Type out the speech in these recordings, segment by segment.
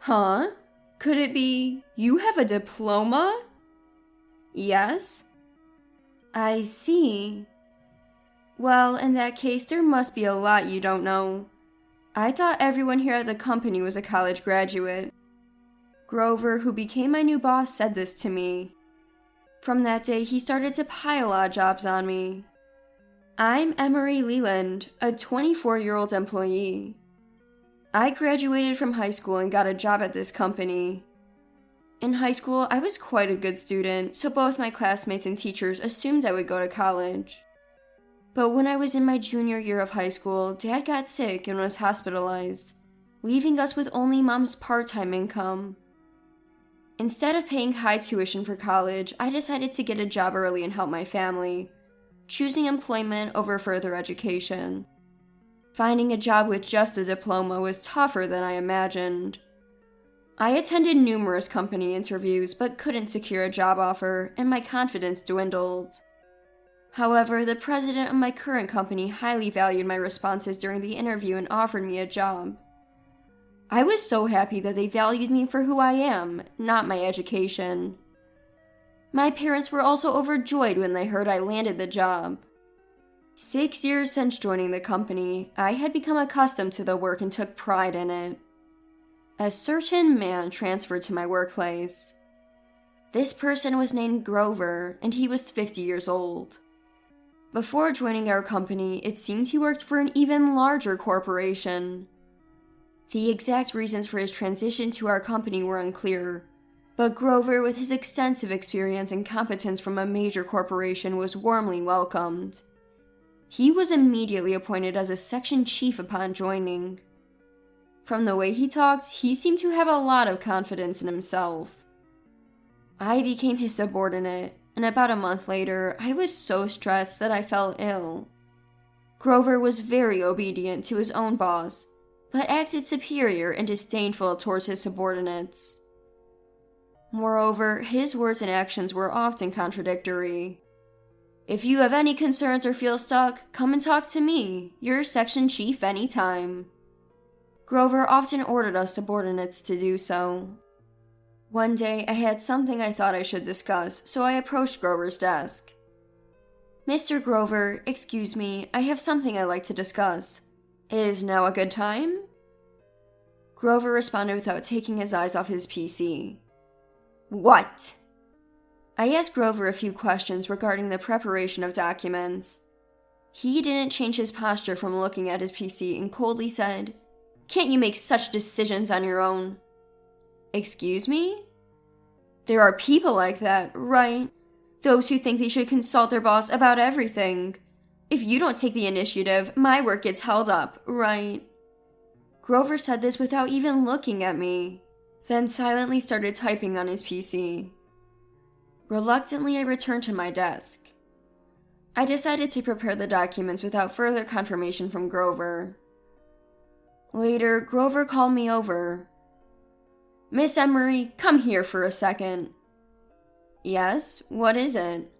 Huh? Could it be you have a diploma? Yes. I see. Well, in that case, there must be a lot you don't know. I thought everyone here at the company was a college graduate. Grover, who became my new boss, said this to me. From that day, he started to pile odd jobs on me. I'm Emery Leland, a 24-year-old employee. I graduated from high school and got a job at this company. In high school, I was quite a good student, so both my classmates and teachers assumed I would go to college. But when I was in my junior year of high school, Dad got sick and was hospitalized, leaving us with only Mom's part-time income. Instead of paying high tuition for college, I decided to get a job early and help my family, choosing employment over further education. Finding a job with just a diploma was tougher than I imagined. I attended numerous company interviews but couldn't secure a job offer, and my confidence dwindled. However, the president of my current company highly valued my responses during the interview and offered me a job. I was so happy that they valued me for who I am, not my education. My parents were also overjoyed when they heard I landed the job. 6 years since joining the company, I had become accustomed to the work and took pride in it. A certain man transferred to my workplace. This person was named Grover, and he was 50 years old. Before joining our company, it seemed he worked for an even larger corporation. The exact reasons for his transition to our company were unclear, but Grover, with his extensive experience and competence from a major corporation, was warmly welcomed. He was immediately appointed as a section chief upon joining. From the way he talked, he seemed to have a lot of confidence in himself. I became his subordinate, and about a month later, I was so stressed that I fell ill. Grover was very obedient to his own boss, but acted superior and disdainful towards his subordinates. Moreover, his words and actions were often contradictory. If you have any concerns or feel stuck, come and talk to me, your section chief, anytime. Grover often ordered us subordinates to do so. One day, I had something I thought I should discuss, so I approached Grover's desk. Mr. Grover, excuse me, I have something I'd like to discuss. Is now a good time? Grover responded without taking his eyes off his PC. What? I asked Grover a few questions regarding the preparation of documents. He didn't change his posture from looking at his PC and coldly said, "Can't you make such decisions on your own?" Excuse me? There are people like that, right? Those who think they should consult their boss about everything. If you don't take the initiative, my work gets held up, right? Grover said this without even looking at me, then silently started typing on his PC. Reluctantly, I returned to my desk. I decided to prepare the documents without further confirmation from Grover. Later, Grover called me over. Miss Emery, come here for a second. Yes, what is it?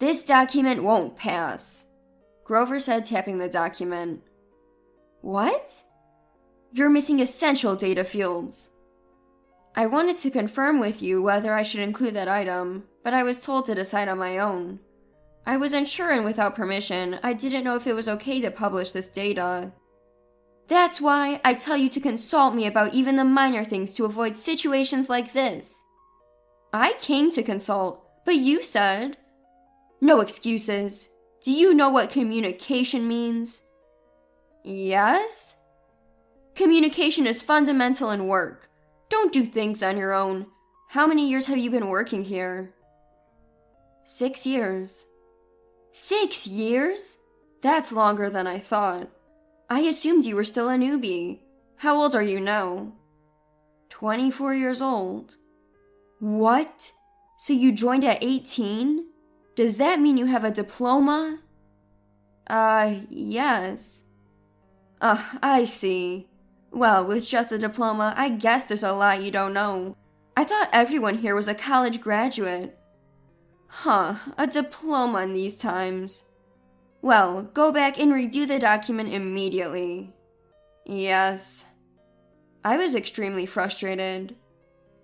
This document won't pass, Grover said, tapping the document. What? You're missing essential data fields. I wanted to confirm with you whether I should include that item, but I was told to decide on my own. I was unsure, and without permission, I didn't know if it was okay to publish this data. That's why I tell you to consult me about even the minor things to avoid situations like this. I came to consult, but you said... No excuses. Do you know what communication means? Yes? Communication is fundamental in work. Don't do things on your own. How many years have you been working here? 6 years. 6 years? That's longer than I thought. I assumed you were still a newbie. How old are you now? 24 years old. What? So you joined at 18? Does that mean you have a diploma? Yes. I see. Well, with just a diploma, I guess there's a lot you don't know. I thought everyone here was a college graduate. Huh, a diploma in these times. Well, go back and redo the document immediately. Yes. I was extremely frustrated.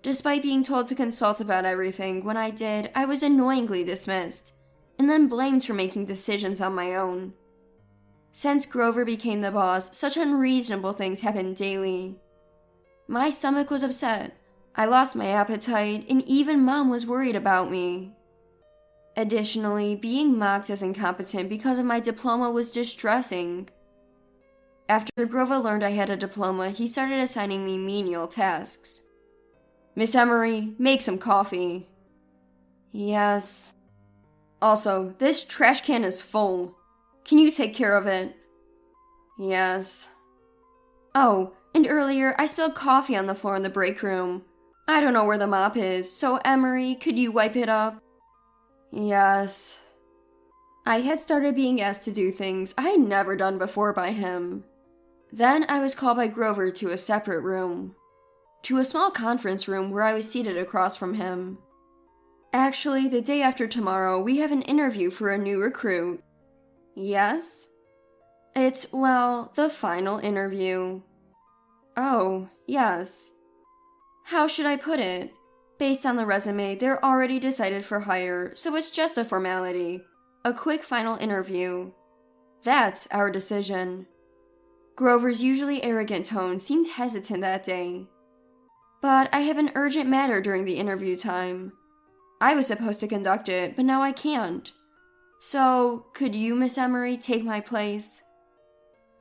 Despite being told to consult about everything, when I did, I was annoyingly dismissed, and then blamed for making decisions on my own. Since Grover became the boss, such unreasonable things happened daily. My stomach was upset, I lost my appetite, and even Mom was worried about me. Additionally, being mocked as incompetent because of my diploma was distressing. After Grover learned I had a diploma, he started assigning me menial tasks. Miss Emery, make some coffee. Yes. Also, this trash can is full. Can you take care of it? Yes. Oh, and earlier I spilled coffee on the floor in the break room. I don't know where the mop is, so Emery, could you wipe it up? Yes. I had started being asked to do things I had never done before by him. Then I was called by Grover to a separate room. To a small conference room where I was seated across from him. Actually, the day after tomorrow, we have an interview for a new recruit. Yes? It's, well, the final interview. Oh, yes. How should I put it? Based on the resume, they're already decided for hire, so it's just a formality. A quick final interview. That's our decision. Grover's usually arrogant tone seemed hesitant that day. But I have an urgent matter during the interview time. I was supposed to conduct it, but now I can't. So, could you, Miss Emery, take my place?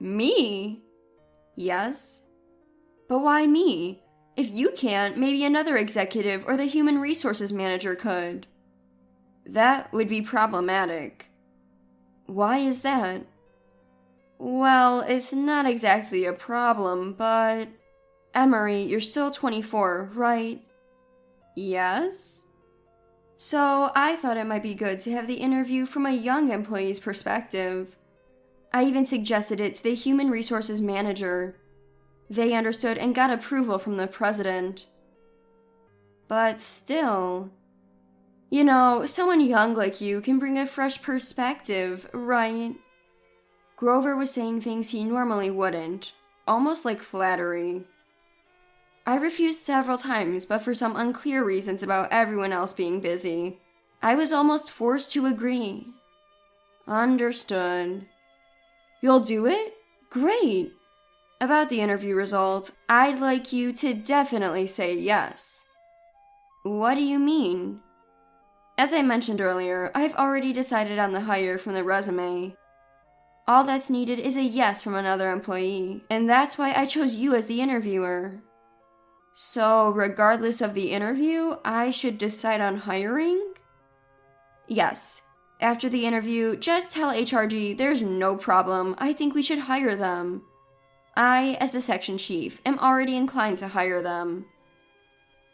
Me? Yes. But why me? If you can't, maybe another executive or the human resources manager could. That would be problematic. Why is that? Well, it's not exactly a problem, but... Emery, you're still 24, right? Yes? So, I thought it might be good to have the interview from a young employee's perspective. I even suggested it to the human resources manager. They understood and got approval from the president. But still... You know, someone young like you can bring a fresh perspective, right? Grover was saying things he normally wouldn't, almost like flattery. I refused several times, but for some unclear reasons about everyone else being busy, I was almost forced to agree. Understood. You'll do it? Great! About the interview result, I'd like you to definitely say yes. What do you mean? As I mentioned earlier, I've already decided on the hire from the resume. All that's needed is a yes from another employee, and that's why I chose you as the interviewer. So, regardless of the interview, I should decide on hiring? Yes. After the interview, just tell HRG there's no problem. I think we should hire them. I, as the section chief, am already inclined to hire them.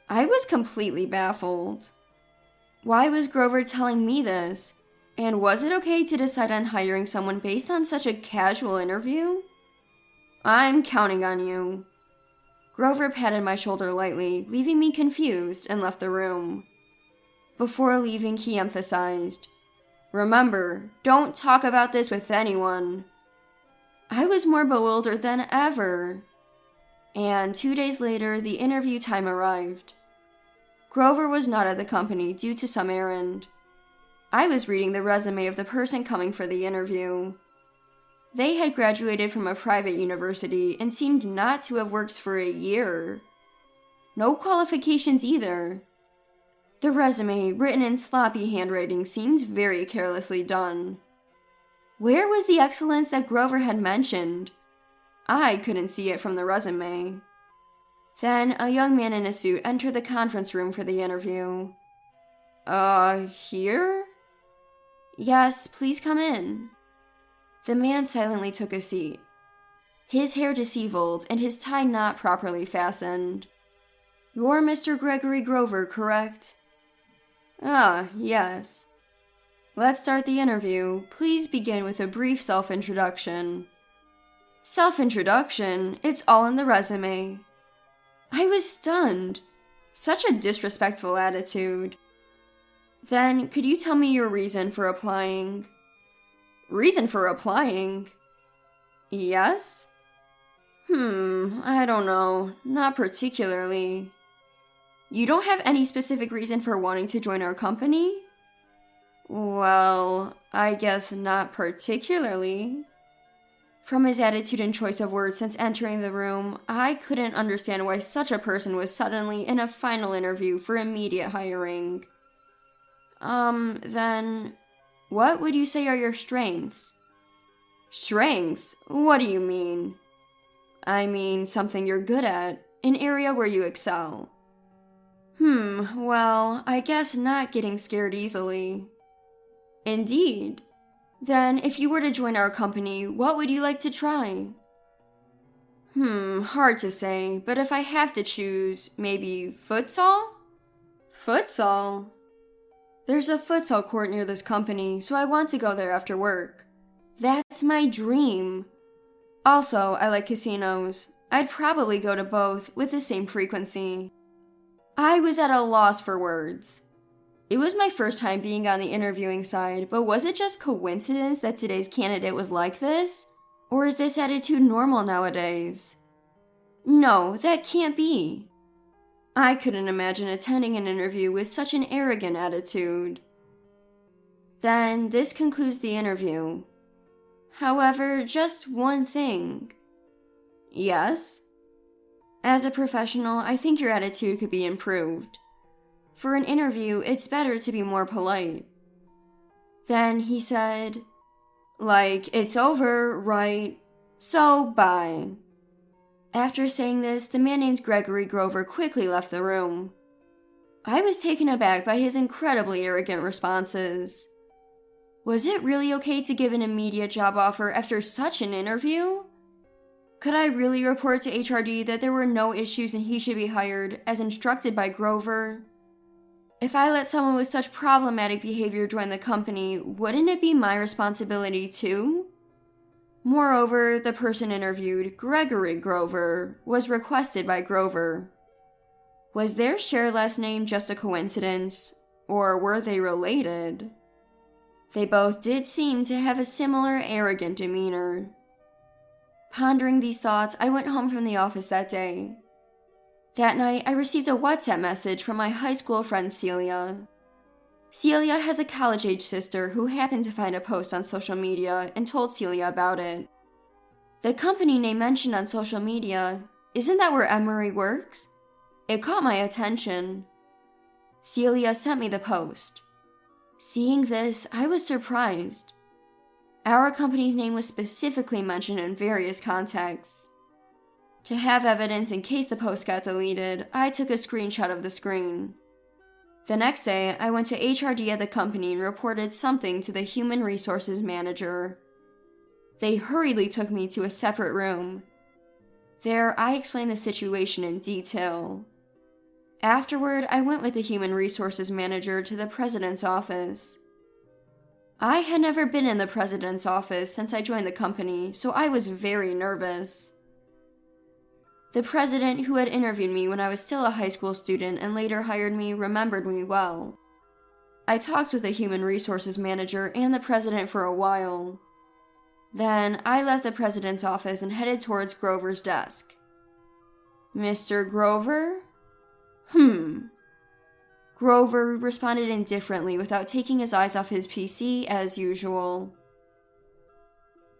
I was completely baffled. Why was Grover telling me this? And was it okay to decide on hiring someone based on such a casual interview? I'm counting on you. Grover patted my shoulder lightly, leaving me confused, and left the room. Before leaving, he emphasized, "Remember, don't talk about this with anyone." I was more bewildered than ever. And 2 days later, the interview time arrived. Grover was not at the company due to some errand. I was reading the resume of the person coming for the interview. They had graduated from a private university and seemed not to have worked for a year. No qualifications either. The resume, written in sloppy handwriting, seemed very carelessly done. Where was the excellence that Grover had mentioned? I couldn't see it from the resume. Then a young man in a suit entered the conference room for the interview. Here? Yes, please come in. The man silently took a seat. His hair disheveled and his tie not properly fastened. You're Mr. Gregory Grover, correct? Yes. Let's start the interview. Please begin with a brief self-introduction. Self-introduction? It's all in the resume. I was stunned. Such a disrespectful attitude. Then, could you tell me your reason for applying? Reason for applying? Yes? I don't know. Not particularly. You don't have any specific reason for wanting to join our company? Well, I guess not particularly. From his attitude and choice of words since entering the room, I couldn't understand why such a person was suddenly in a final interview for immediate hiring. Then, what would you say are your strengths? Strengths? What do you mean? I mean something you're good at, an area where you excel. Well, I guess not getting scared easily. Indeed. Then, if you were to join our company, what would you like to try? Hard to say, but if I have to choose, maybe futsal? Futsal? There's a futsal court near this company, so I want to go there after work. That's my dream. Also, I like casinos. I'd probably go to both with the same frequency. I was at a loss for words. It was my first time being on the interviewing side, but was it just coincidence that today's candidate was like this? Or is this attitude normal nowadays? No, that can't be. I couldn't imagine attending an interview with such an arrogant attitude. Then, this concludes the interview. However, just one thing. Yes? As a professional, I think your attitude could be improved. For an interview, it's better to be more polite. Then he said, like, it's over, right? So, bye. After saying this, the man named Gregory Grover quickly left the room. I was taken aback by his incredibly arrogant responses. Was it really okay to give an immediate job offer after such an interview? Could I really report to HRD that there were no issues and he should be hired, as instructed by Grover? If I let someone with such problematic behavior join the company, wouldn't it be my responsibility too? Moreover, the person interviewed, Gregory Grover, was requested by Grover. Was their shared last name just a coincidence, or were they related? They both did seem to have a similar arrogant demeanor. Pondering these thoughts, I went home from the office that day. That night, I received a WhatsApp message from my high school friend Celia. Celia has a college-age sister who happened to find a post on social media and told Celia about it. The company name mentioned on social media, isn't that where Emery works? It caught my attention. Celia sent me the post. Seeing this, I was surprised. Our company's name was specifically mentioned in various contexts. To have evidence in case the post got deleted, I took a screenshot of the screen. The next day, I went to HRD at the company and reported something to the human resources manager. They hurriedly took me to a separate room. There, I explained the situation in detail. Afterward, I went with the human resources manager to the president's office. I had never been in the president's office since I joined the company, so I was very nervous. The president who had interviewed me when I was still a high school student and later hired me remembered me well. I talked with the human resources manager and the president for a while. Then, I left the president's office and headed towards Grover's desk. Mr. Grover? Grover responded indifferently without taking his eyes off his PC as usual.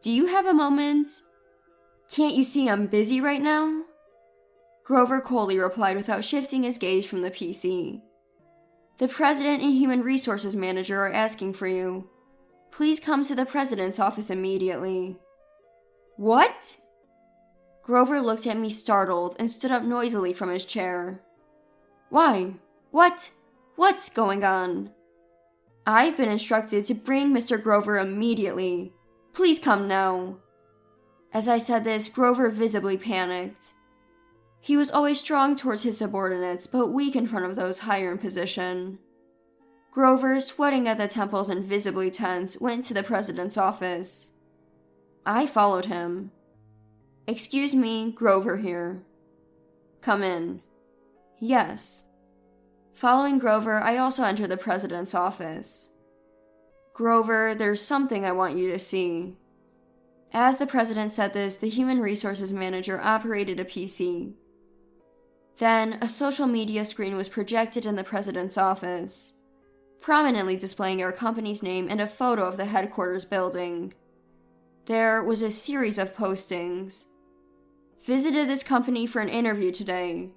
Do you have a moment? Can't you see I'm busy right now? Grover coldly replied without shifting his gaze from the PC. The president and human resources manager are asking for you. Please come to the president's office immediately. What? Grover looked at me startled and stood up noisily from his chair. Why? What? What's going on? I've been instructed to bring Mr. Grover immediately. Please come now. As I said this, Grover visibly panicked. He was always strong towards his subordinates, but weak in front of those higher in position. Grover, sweating at the temples and visibly tense, went to the president's office. I followed him. Excuse me, Grover here. Come in. Yes. Following Grover, I also entered the president's office. Grover, there's something I want you to see. As the president said this, the human resources manager operated a PC. Then, a social media screen was projected in the president's office, prominently displaying our company's name and a photo of the headquarters building. There was a series of postings. Visited this company for an interview today,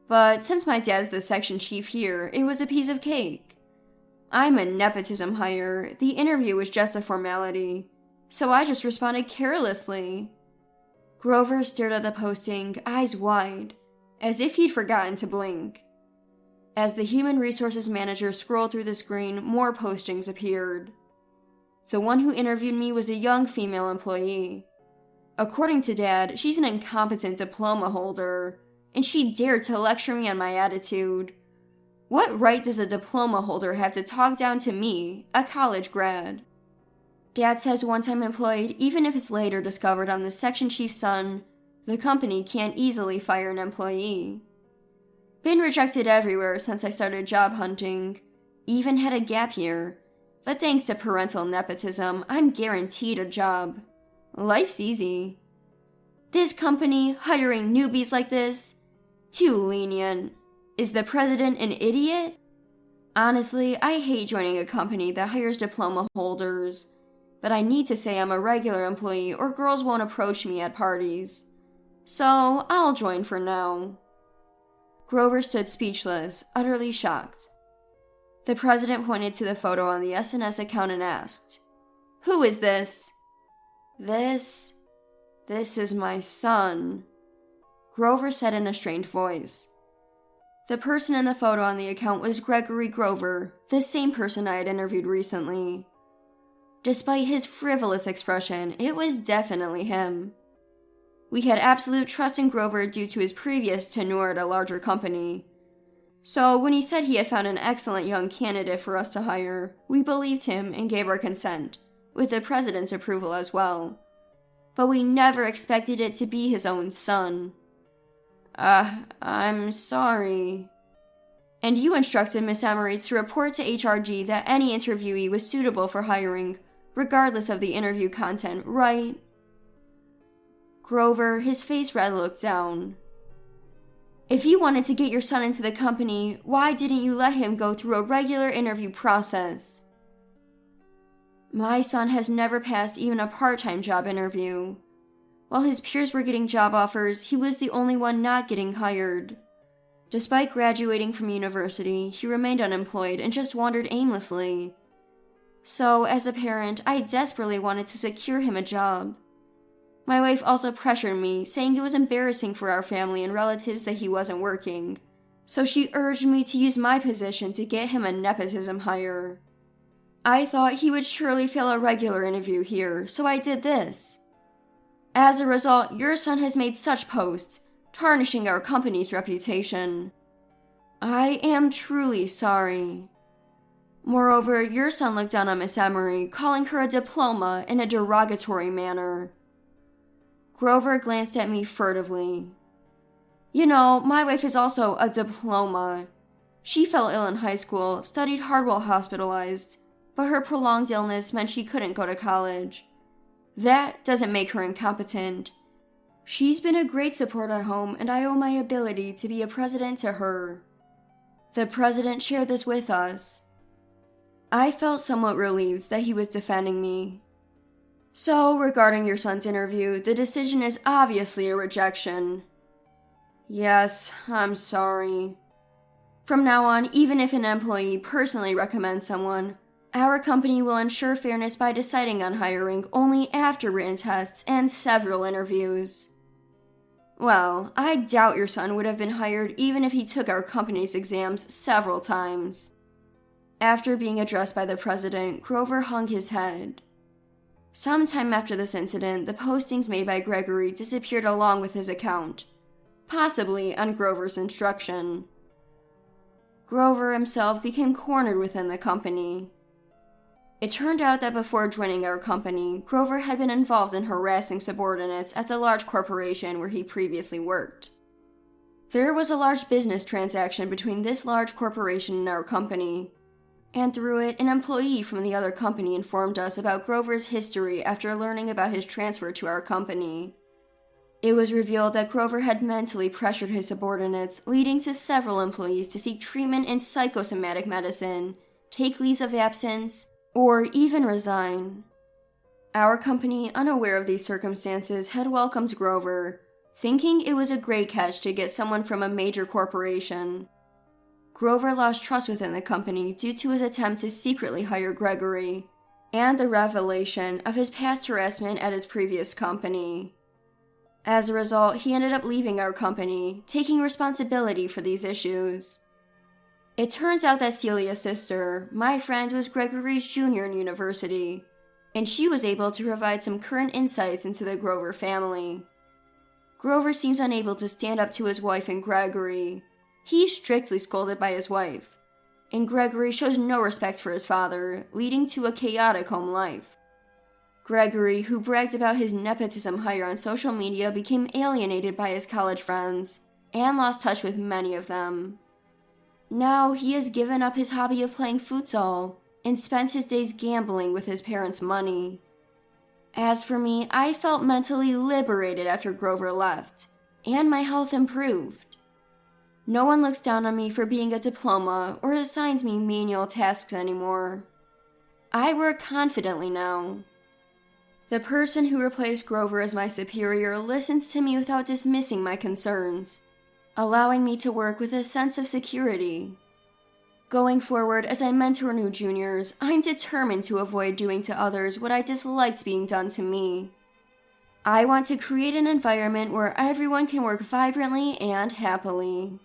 but since my dad's the section chief here, it was a piece of cake. I'm a nepotism hire. The interview was just a formality, so I just responded carelessly. Grover stared at the posting, eyes wide, as if he'd forgotten to blink. As the human resources manager scrolled through the screen, more postings appeared. The one who interviewed me was a young female employee. According to Dad, she's an incompetent diploma holder, and she dared to lecture me on my attitude. What right does a diploma holder have to talk down to me, a college grad? Dad says once I'm employed, even if it's later discovered I'm the section chief's son, the company can't easily fire an employee. Been rejected everywhere since I started job hunting. Even had a gap year. But thanks to parental nepotism, I'm guaranteed a job. Life's easy. This company hiring newbies like this? Too lenient. Is the president an idiot? Honestly, I hate joining a company that hires diploma holders. But I need to say I'm a regular employee or girls won't approach me at parties. So, I'll join for now. Grover stood speechless, utterly shocked. The president pointed to the photo on the SNS account and asked, "Who is this?" This is my son," Grover said in a strained voice. The person in the photo on the account was Gregory Grover, the same person I had interviewed recently. Despite his frivolous expression, it was definitely him. We had absolute trust in Grover due to his previous tenure at a larger company. So when he said he had found an excellent young candidate for us to hire, we believed him and gave our consent, with the president's approval as well. But we never expected it to be his own son. I'm sorry. And you instructed Miss Emery to report to HRG that any interviewee was suitable for hiring, regardless of the interview content, right? Grover, his face red, looked down. If you wanted to get your son into the company, why didn't you let him go through a regular interview process? My son has never passed even a part-time job interview. While his peers were getting job offers, he was the only one not getting hired. Despite graduating from university, he remained unemployed and just wandered aimlessly. So, as a parent, I desperately wanted to secure him a job. My wife also pressured me, saying it was embarrassing for our family and relatives that he wasn't working. So she urged me to use my position to get him a nepotism hire. I thought he would surely fail a regular interview here, so I did this. As a result, your son has made such posts, tarnishing our company's reputation. I am truly sorry. Moreover, your son looked down on Miss Emery, calling her a diploma in a derogatory manner. Grover glanced at me furtively. You know, my wife is also a diploma. She fell ill in high school, studied hard while hospitalized, but her prolonged illness meant she couldn't go to college. That doesn't make her incompetent. She's been a great support at home, and I owe my ability to be a president to her. The president shared this with us. I felt somewhat relieved that he was defending me. So, regarding your son's interview, the decision is obviously a rejection. Yes, I'm sorry. From now on, even if an employee personally recommends someone, our company will ensure fairness by deciding on hiring only after written tests and several interviews. Well, I doubt your son would have been hired even if he took our company's exams several times. After being addressed by the president, Grover hung his head. Sometime after this incident, the postings made by Gregory disappeared along with his account, possibly on Grover's instruction. Grover himself became cornered within the company. It turned out that before joining our company, Grover had been involved in harassing subordinates at the large corporation where he previously worked. There was a large business transaction between this large corporation and our company. And through it, an employee from the other company informed us about Grover's history after learning about his transfer to our company. It was revealed that Grover had mentally pressured his subordinates, leading to several employees to seek treatment in psychosomatic medicine, take leaves of absence, or even resign. Our company, unaware of these circumstances, had welcomed Grover, thinking it was a great catch to get someone from a major corporation. Grover lost trust within the company due to his attempt to secretly hire Gregory, and the revelation of his past harassment at his previous company. As a result, he ended up leaving our company, taking responsibility for these issues. It turns out that Celia's sister, my friend, was Gregory's junior in university, and she was able to provide some current insights into the Grover family. Grover seems unable to stand up to his wife and Gregory. He's strictly scolded by his wife, and Gregory shows no respect for his father, leading to a chaotic home life. Gregory, who bragged about his nepotism hire on social media, became alienated by his college friends, and lost touch with many of them. Now he has given up his hobby of playing futsal, and spends his days gambling with his parents' money. As for me, I felt mentally liberated after Grover left, and my health improved. No one looks down on me for being a diploma or assigns me menial tasks anymore. I work confidently now. The person who replaced Grover as my superior listens to me without dismissing my concerns, allowing me to work with a sense of security. Going forward, as I mentor new juniors, I'm determined to avoid doing to others what I disliked being done to me. I want to create an environment where everyone can work vibrantly and happily.